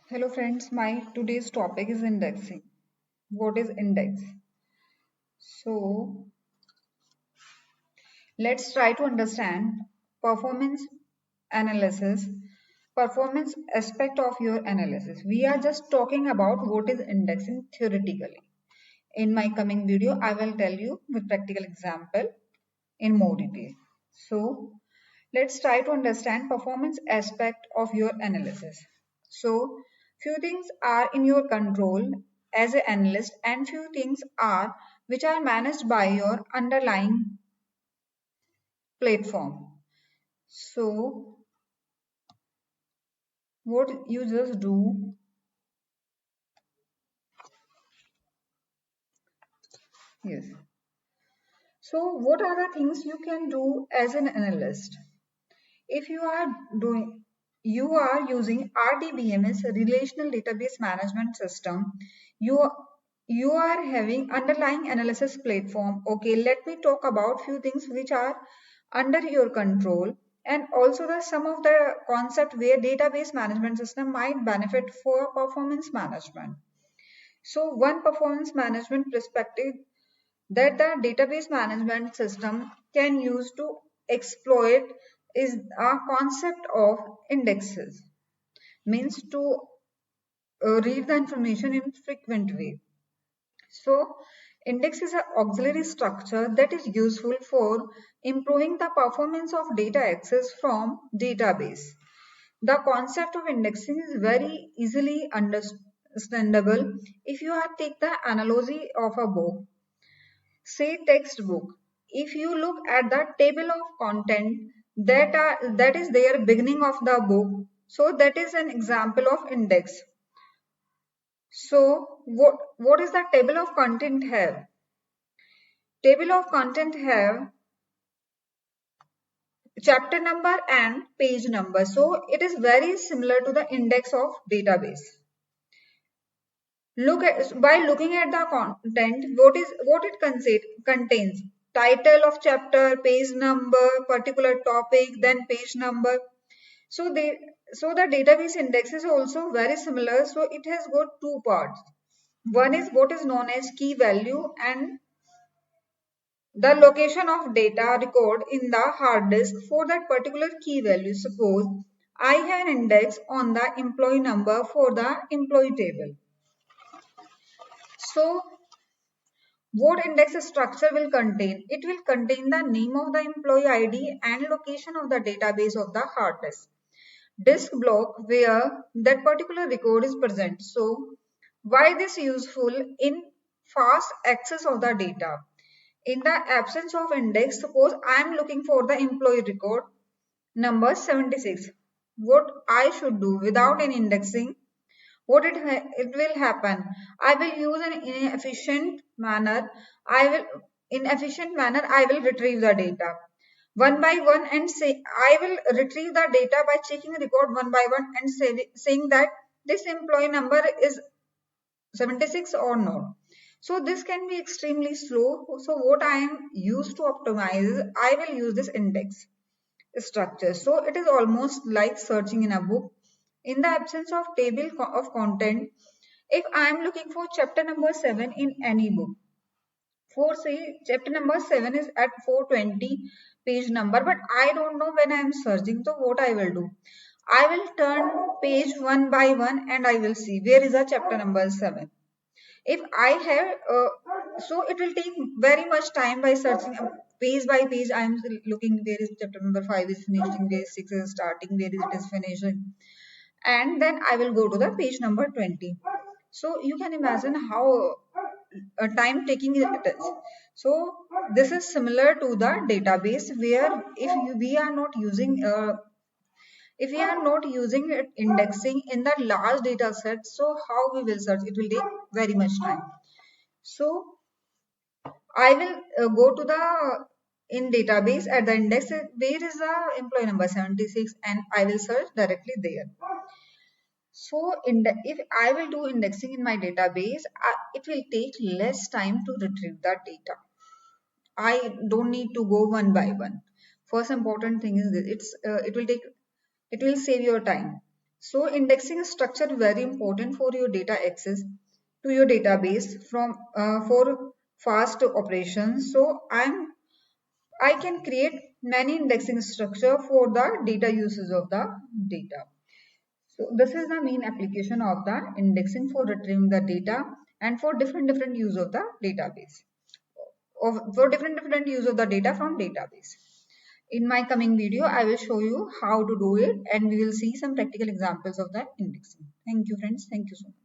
Hello friends, my today's topic is indexing. What is index? So let's try to understand performance analysis, performance aspect of your analysis. We are just talking about what is indexing theoretically. In my coming video, I will tell you with practical example in more detail. So let's try to understand performance aspect of your analysis. So few things are in your control as an analyst and few things are which are managed by your underlying platform. So what you just do, yes. So what are the things you can do as an analyst? If you are using RDBMS, Relational Database Management System, you you are having underlying analysis platform. Okay, let me talk about few things which are under your control and also the some of the concept where database management system might benefit for performance management. So one performance management perspective that the database management system can use to exploit is a concept of indexes, means to read the information in frequent way. So index is an auxiliary structure that is useful for improving the performance of data access from database. The concept of indexing is very easily understandable if you are take the analogy of a book. Say textbook. If you look at the table of content that is there beginning of the book, so that is an example of index. So what is the table of content have? Table of content have chapter number and page number. So it is very similar to the index of database. By looking at the content, what it contains: title of chapter, page number, particular topic, then page number. So the database index is also very similar. So it has got two parts. One is what is known as key value and the location of data record in the hard disk for that particular key value. Suppose I have an index on the employee number for the employee table. So what index structure will contain? It will contain the name of the employee ID and location of the database of the hard disk. Disk block where that particular record is present. So why this useful in fast access of the data? In the absence of index, suppose I am looking for the employee record number 76. What I should do without any indexing? It will happen? I will use an inefficient manner I will retrieve the data one by one and say I will retrieve the data by checking the record one by one and saying that this employee number is 76 or not. So this can be extremely slow. So what I am used to optimize is I will use this index structure. So it is almost like searching in a book. In the absence of table of content, if I am looking for chapter number 7 in any book, for say chapter number 7 is at 420 page number, but I don't know when I am searching. So what I will do? I will turn page one by one and I will see where is the chapter number 7. If I have so it will take very much time by searching page by page. I am looking where is chapter number 5 is finishing, where 6 is starting, where is it is finishing, and then I will go to the page number 20. So you can imagine how time taking it is. So this is similar to the database where we are not using if we are not using indexing in the large data set, so how we will search? It will take very much time. So I will go to the in database at the index where is the employee number 76 and I will search directly there. So if I will do indexing in my database, it will take less time to retrieve the data. I don't need to go one by one. First important thing is this: it will save your time. So indexing structure is very important for your data access to your database from for fast operations. So I can create many indexing structure for the data uses of the data. So this is the main application of the indexing for retrieving the data and for different use of the database. For different use of the data from database. In my coming video, I will show you how to do it and we will see some practical examples of the indexing. Thank you friends. Thank you so much.